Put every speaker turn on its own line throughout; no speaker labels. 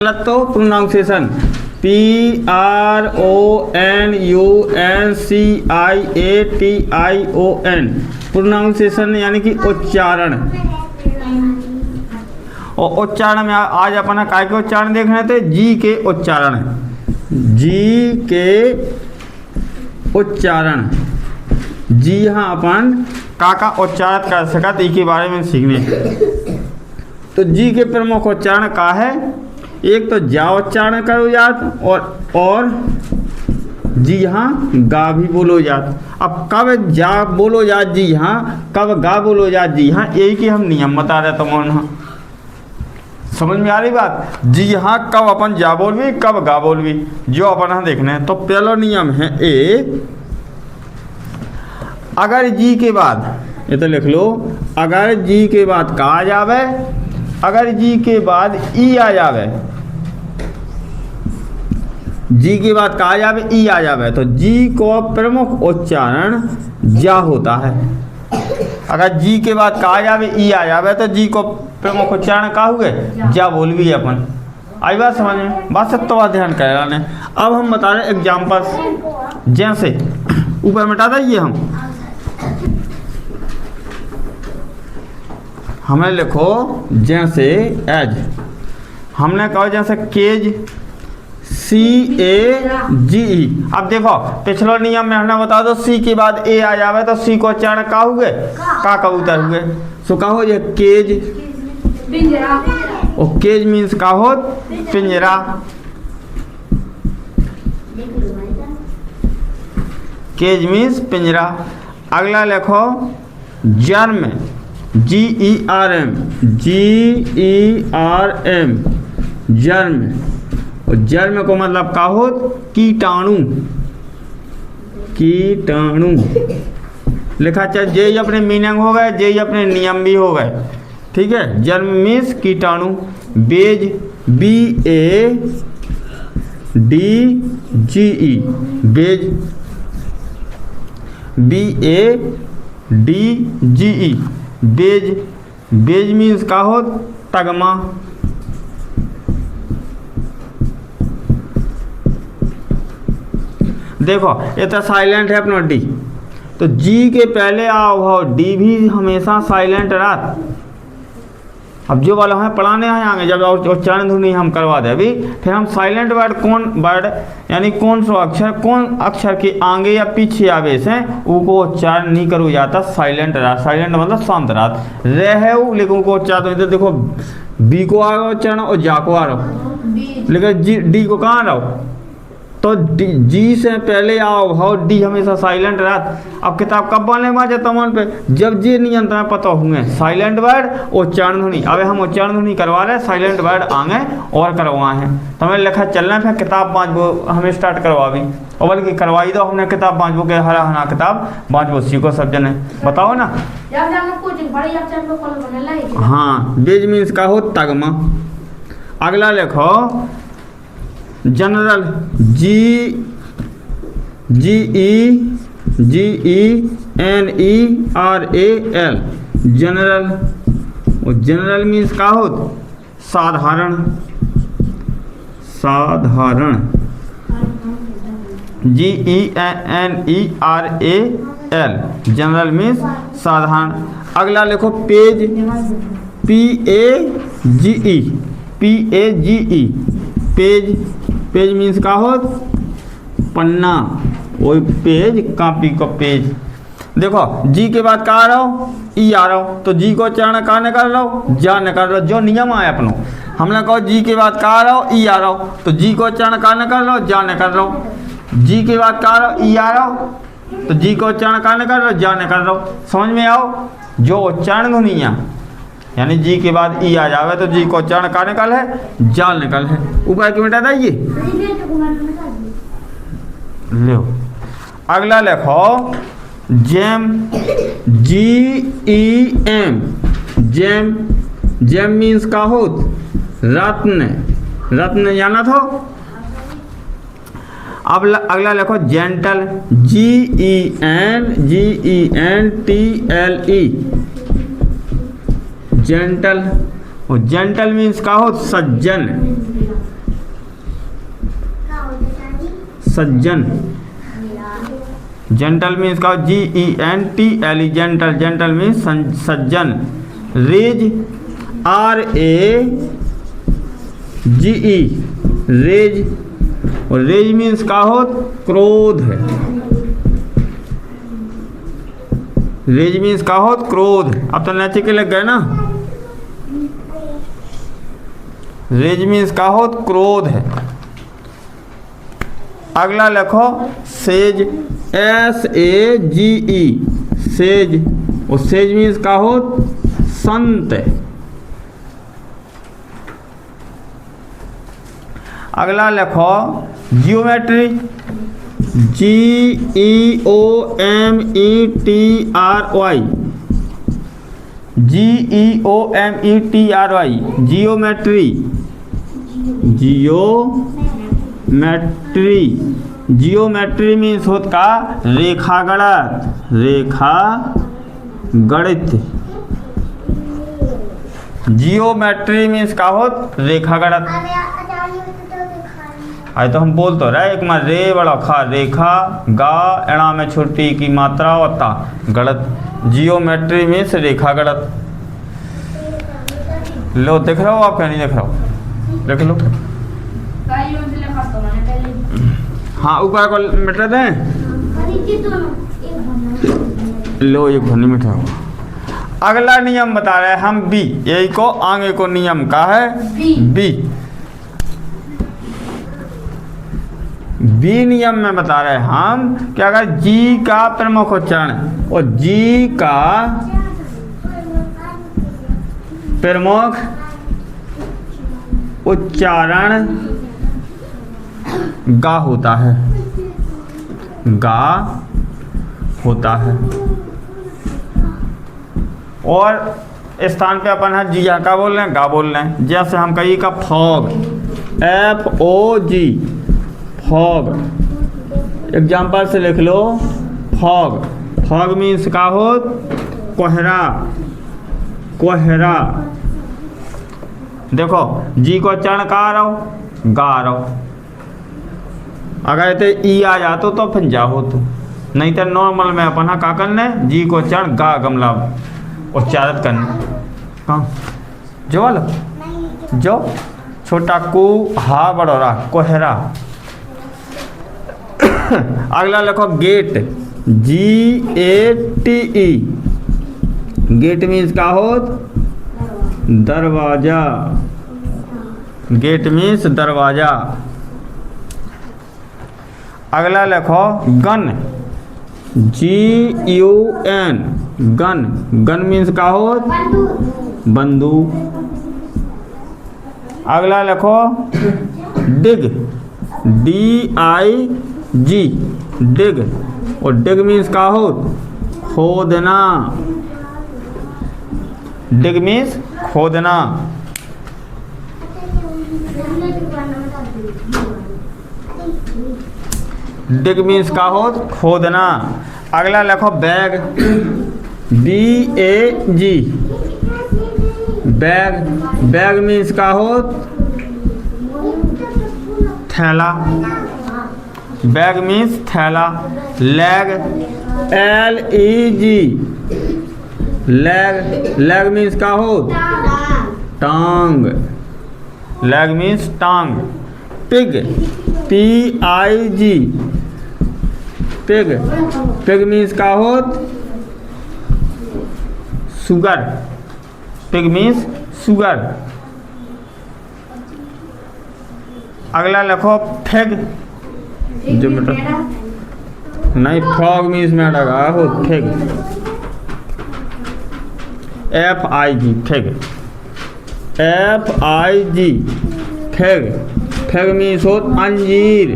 तो pronunciation PRONUNCIATION pronunciation यानी कि उच्चारण। और उच्चारण में आज अपन काय के उच्चारण देख रहे थे, जी के उच्चारण, जी के उच्चारण। जी हाँ, अपन का उच्चारण कर सकत ई के बारे में सीखने। तो जी के प्रमुख उच्चारण का है, एक तो जा उच्चारण करो जात और जी हाँ गा भी बोलो जात। अब कब जा बोलो जात जी हाँ, कब गा बोलो जात जी हाँ, यही के हम नियम बता रहे तुम समझ में आ रही बात। जी हाँ कब अपन जा बोलवी, कब गा बोलवी, जो अपन यहाँ देखने हैं। तो पहला नियम है ए, अगर जी के बाद, ये तो लिख लो, अगर जी के बाद का आ जावे, अगर जी के बाद ई आ जावे, जी के बाद का आ जावे ई आ जावे, तो जी को प्रमुख उच्चारण जा होता है। अगर जी के बाद का आ जावे ई आ जावे तो जी को प्रमुख उच्चारण का हुए जा बोलवी अपन। आई बात समझ में, बात सब तो बात ध्यान कर रहा है। अब हम बता रहे एग्जाम्पल्स, जैसे ऊपर मिटा दीजिए, हमें लिखो जैसे एज, हमने कहा जैसे केज CAGE। अब देखो पिछलो नियम में हमने बता दो सी के बाद ए आ जावे तो सी को उच्चारण का हुए का कबूतर हुए। सो का हो ये केज, और केज मीन्स का हो पिंजरा। केज मीन्स पिंजरा। अगला लिखो जर्म, GERM, जर्म। और जर्म को मतलब का हो कीटाणु, कीटाणु लिखा। चाहे जे अपने मीनिंग हो गए, जे अपने नियम भी हो गए, ठीक है। जर्म मीन्स कीटाणु। Badge, BADGE, badge, BADGE, badge. Badge means का हो तगमा। देखो ये तो साइलेंट है अपना डी, तो जी के पहले आओ भाव डी भी हमेशा साइलेंट रहा। अब जो वाला हमें पढ़ाने हैं आगे, जब उच्चारण ध्वनि हम करवा दे अभी, फिर हम साइलेंट वर्ड कौन वर्ड यानी कौन सा अक्षर, कौन अक्षर के आगे या पीछे आवे से उनको उच्चारण नहीं करो जाता, साइलेंट रहा। साइलेंट मतलब शांत रहा रहे, लेकिन उनको उच्चारण तो देखो बी को आ रहा उच्चारण और जा को आ रहा, लेकिन जी डी को कहाँ रहो, तो जी से पहले आओ भाव डी हमेशा साइलेंट रहा। अब किताब कब बनने में जाता मन पे, जब जी नियम तुम्हें पता होंगे साइलेंट वर्ड उच्चारण ध्वनि। अब हम उच्चारण ध्वनि करवा रहे, साइलेंट वर्ड आगे और करवाए हैं, तो हमें लिखा चलना है। फिर किताब 5 वो हमें स्टार्ट करवा भी, और बल्कि करवाई दो हमने किताब 5 वो के हरा हरा किताब 5 वो सीखो सब जने, बताओ ना। हाँ, बेज मीन्स का हो तगमा। अगला लिखो जनरल, GENERAL, जनरल। और जनरल मीन्स का हो साधारण, साधारण, GENERAL, जनरल मीन्स साधारण। अगला लिखो page, PAGE, page. Page means का हो पन्ना, वही पेज कॉपी को पेज। देखो जी के बाद का आ रहा हो ई आ रहा हो, तो जी को उच्चारण का निकाल रहा हो जा निकाल रहा हो, जो नियम आए अपनो। हमने कहा जी के बाद का आ रहा हो ई आ रहा हो, तो जी को उच्चारण का निकाल रहा हो जा निकाल रहा हो। जी के बाद का आ रहा हो ई आ रहा हो, तो जी को उच्चारण का निकाल रहा हो जा निकाल रहा हो। समझ में आओ, जो उच्चारण ध्वनियाँ यानी जी के बाद ई आ जावे तो जी को उच्चारण का निकाल है जाल निकाल है। ऊपर की मिटा दीजिए लो। अगला लिखो gem, GEM, gem. Gem means का हो रत्न, रत्न जाना था। अब अगला लिखो जेंटल, GENTLE, जेंटल। और जेंटल मीन्स का हो सज्जन, सज्जन। जेंटल मीन्स का GENTLE जेंटल, जेंटल मीन्स सज्जन। रेज RAGE रेज, और रेज मीन्स का हो क्रोध है। रेज मीन्स का हो क्रोध। अब तो नैचे के लग गए ना। रेज मीन्स का हो क्रोध है। अगला लिखो सेज SAGE सेज, और सेज मीन्स का हो संत। अगला लिखो geometry GEOMETRY GEOMETRY geometry. Geometry, geometry means होता का रेखा गणित, रेखा गणित। जियोमेट्री मीन्स का होत रेखा गणित। आज तो हम बोल तो रहे एक में रे बड़ा खा रेखा, गा एड़ा में छोटी की मात्रा होता गणित। जियोमेट्री मीन्स रेखा गणित। लो देख रहे हो आप, क्या नहीं देख रहे हो? देख लो। हाँ ऊपर को मिटा दें। लो एक भनी मिठा हो। अगला नियम बता रहे हैं हम बी, यही को आगे को नियम का है बी। बी नियम में बता रहे हैं हम कि अगर जी का प्रमुख उच्चारण और जी का प्रमुख उच्चारण गा होता है, गा होता है, और स्थान पे अपन है जी का बोल रहे हैं, गा बोल रहे हैं। जैसे हम कही का फॉग FOG फॉग, एग्जाम्पल से लिख लो फॉग। फॉग मीन्स का हो कोहरा, कोहरा। देखो जी को उच्चारण का आ रहा हो, गा आ रहा हो। अगर इतने ई आ जातो तो पंजा हो तो, नहीं तो नॉर्मल में अपन का करने जी को उच्चारण गा गमला उच्चारित करने। हाँ जो वाला जो छोटा कु हा बड़ोरा कोहरा। अगला लिखो गेट GATE गेट मीन्स का हो दरवाजा, गेट मीन्स दरवाजा। अगला लिखो gun GUN gun, gun means का हो बंदूक। अगला लिखो डिग DIG डिग, और डिग मीन्स का हो खोदना, डिग मीन्स खोदना। डिग मीन्स का हो खोदना। अगला लिखो bag BAG bag, bag means का हो थैला, बैग मीन्स थैला। Leg LEG leg, leg means का हो टांग, लेग मीन्स टांग। Pig PIG pig, pig means का हो सुगर, पिग मीन्स सुगर। अगला लिखो फिग, जो मतलब नहीं फ्रॉग मीन्स में लगा हो fig FIG fig, FIG fig. Fig means हो अंजीर,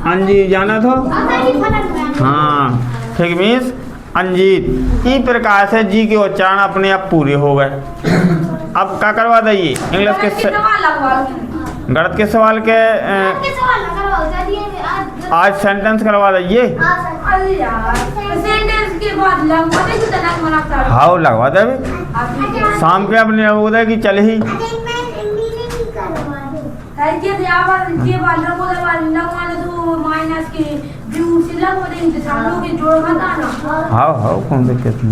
अंजीर जाना था। हाँ फिग मीन्स अंजीर। इस प्रकार से जी के उच्चारण अपने आप पूरे हो गए। अब क्या करवा दीजिए इंग्लिश के गणित के सवाल के आज सेंटेंस करवा दीजिए। हाँ लगवा दे शाम के अपने उदय की चल ही।
वो माइनस की भी उसी लग देंगे तो हम लोग के जोड़ मत आना।
हाँ हाँ कौन दिक्कत नहीं।